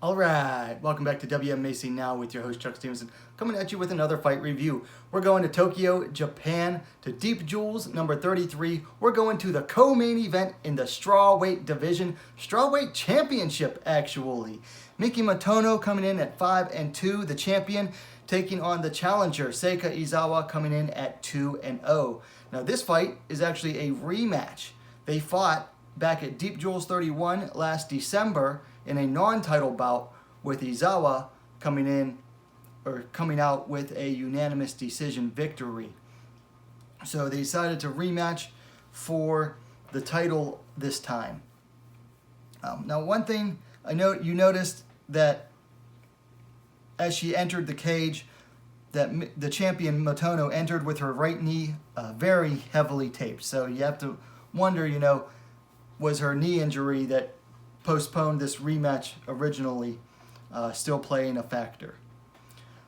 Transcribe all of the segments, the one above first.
All right, welcome back to WMMA Now with your host Chuck Stevenson, coming at you with another fight review. We're going to Tokyo, Japan, to Deep Jewels number 33. We're going to the co-main event in the Strawweight division, Strawweight Championship actually. Miki Motono coming in at 5-2, the champion, taking on the challenger Seika Izawa coming in at 2-0. Now this fight is actually a rematch. They fought back at Deep Jewels 31 last December in a non-title bout, with Izawa coming out with a unanimous decision victory. So they decided to rematch for the title this time. Now one thing I know you noticed that as she entered the cage, that the champion Motono entered with her right knee very heavily taped. So you have to wonder, was her knee injury that postponed this rematch originally still playing a factor?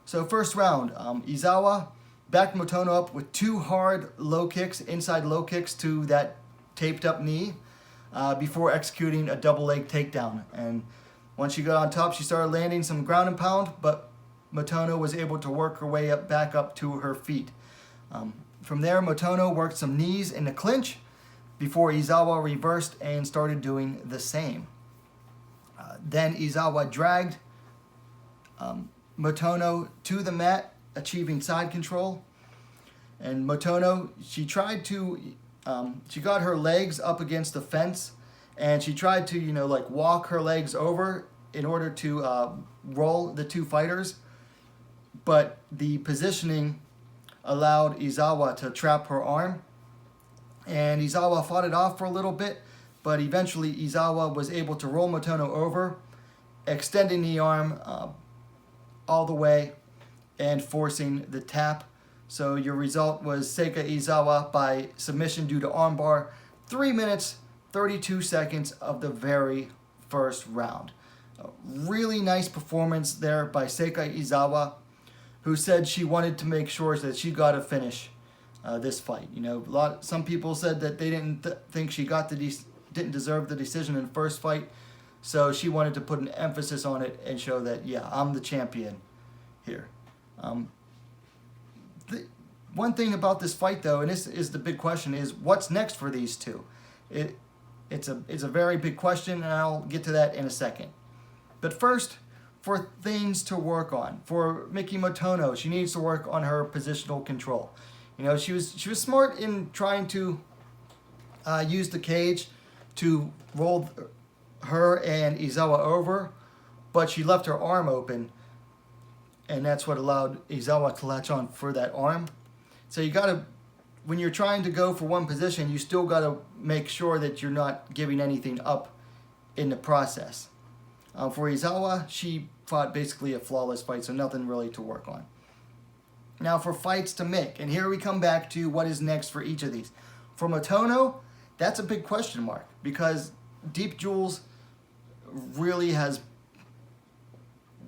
So first round, Izawa backed Motono up with two hard low kicks, inside low kicks to that taped up knee before executing a double leg takedown. And once she got on top, she started landing some ground and pound, but Motono was able to work her way back up to her feet. From there, Motono worked some knees in the clinch before Izawa reversed and started doing the same. Then Izawa dragged Motono to the mat, achieving side control. And Motono, she got her legs up against the fence, and she tried to, walk her legs over in order to roll the two fighters. But the positioning allowed Izawa to trap her arm. And Izawa fought it off for a little bit, but eventually Izawa was able to roll Motono over, extending the arm all the way and forcing the tap. So your result was Seika Izawa by submission due to armbar, 3 minutes, 32 seconds of the very first round. A really nice performance there by Seika Izawa, who said she wanted to make sure that she got a finish this fight. Some people said that they didn't think she didn't deserve the decision in the first fight, so she wanted to put an emphasis on it and show that, yeah, I'm the champion here. The one thing about this fight, though, and this is the big question, is what's next for these two? It's a very big question, and I'll get to that in a second. But first, for things to work on, for Miki Motono, she needs to work on her positional control. She was smart in trying to use the cage to roll her and Izawa over, but she left her arm open, and that's what allowed Izawa to latch on for that arm. So when you're trying to go for one position, you still gotta make sure that you're not giving anything up in the process. For Izawa, she fought basically a flawless fight, so nothing really to work on. Now for fights to make, and here we come back to what is next for each of these. For Motono, that's a big question mark, because Deep Jewels really has,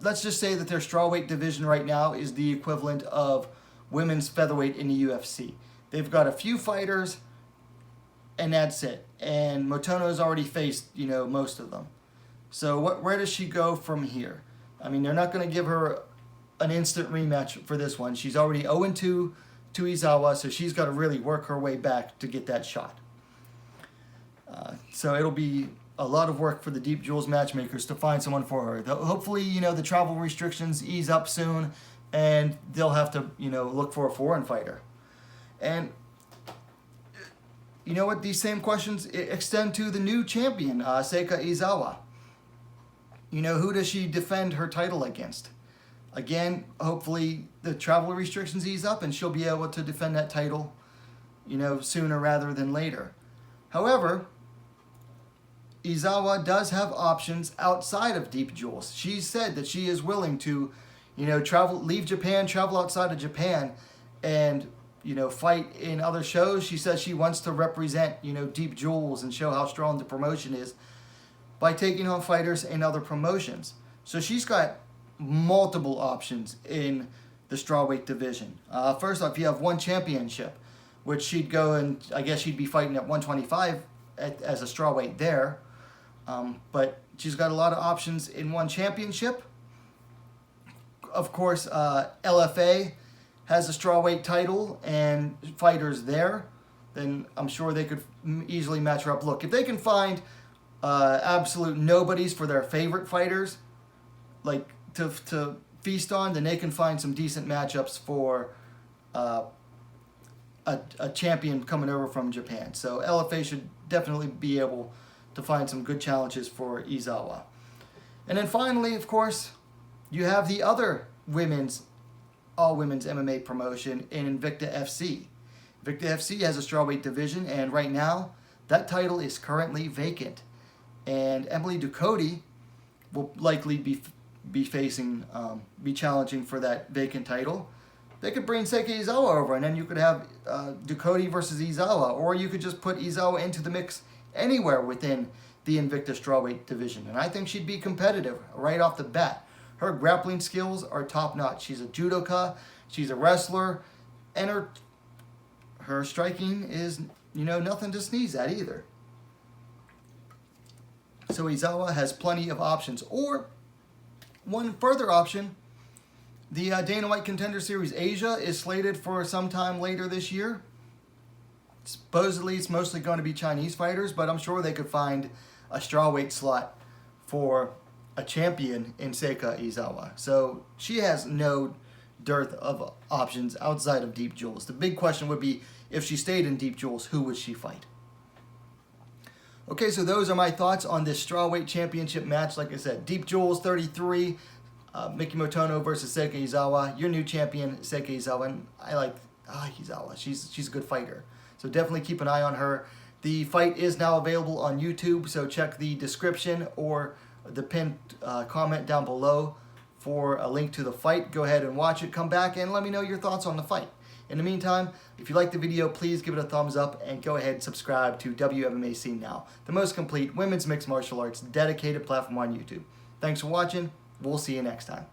let's just say that their strawweight division right now is the equivalent of women's featherweight in the UFC. They've got a few fighters, and that's it. And Motono's already faced, most of them. So where does she go from here? I mean, they're not going to give her an instant rematch for this one. She's already 0-2 to Izawa, so she's got to really work her way back to get that shot. So it'll be a lot of work for the Deep Jewels matchmakers to find someone for her. Hopefully, the travel restrictions ease up soon, and they'll have to, look for a foreign fighter. And you know what? These same questions extend to the new champion, Seika Izawa. Who does she defend her title against? Again, hopefully the travel restrictions ease up and she'll be able to defend that title, sooner rather than later. However, Izawa does have options outside of Deep Jewels. She said that she is willing to, leave Japan, travel outside of Japan, and, fight in other shows. She says she wants to represent, Deep Jewels and show how strong the promotion is by taking on fighters in other promotions. So she's got multiple options in the strawweight division. First off, you have one championship, which she'd go and I guess she'd be fighting at 125 as a strawweight there. But She's got a lot of options in one championship. Of course, LFA has a strawweight title and fighters there. Then I'm sure they could easily match her up. Look, if they can find absolute nobodies for their favorite fighters, like to feast on, then they can find some decent matchups for a champion coming over from Japan. So LFA should definitely be able to find some good challenges for Izawa. And then finally, of course, you have the other all-women's MMA promotion in Invicta FC. Invicta FC has a strawweight division, and right now, that title is currently vacant. And Emily Ducote will likely be challenging for that vacant title. They could bring Seika Izawa over, and then you could have Ducote versus Izawa, or you could just put Izawa into the mix anywhere within the Invicta strawweight division. And I think she'd be competitive right off the bat. Her grappling skills are top-notch. She's a judoka, she's a wrestler, and her striking is, nothing to sneeze at either. So Izawa has plenty of options. Or one further option, the Dana White Contender Series Asia is slated for sometime later this year. Supposedly it's mostly going to be Chinese fighters, but I'm sure they could find a strawweight slot for a champion in Seika Izawa. So she has no dearth of options outside of Deep Jewels. The big question would be, if she stayed in Deep Jewels, who would she fight? Okay, so those are my thoughts on this strawweight championship match. Like I said, Deep Jewels 33, Miki Motono versus Seika Izawa. Your new champion, Seika Izawa. And I like Izawa. She's a good fighter. So definitely keep an eye on her. The fight is now available on YouTube, so check the description or the pinned comment down below for a link to the fight. Go ahead and watch it. Come back and let me know your thoughts on the fight. In the meantime, if you like the video, please give it a thumbs up and go ahead and subscribe to WMMA Scene Now, the most complete women's mixed martial arts dedicated platform on YouTube. Thanks for watching. We'll see you next time.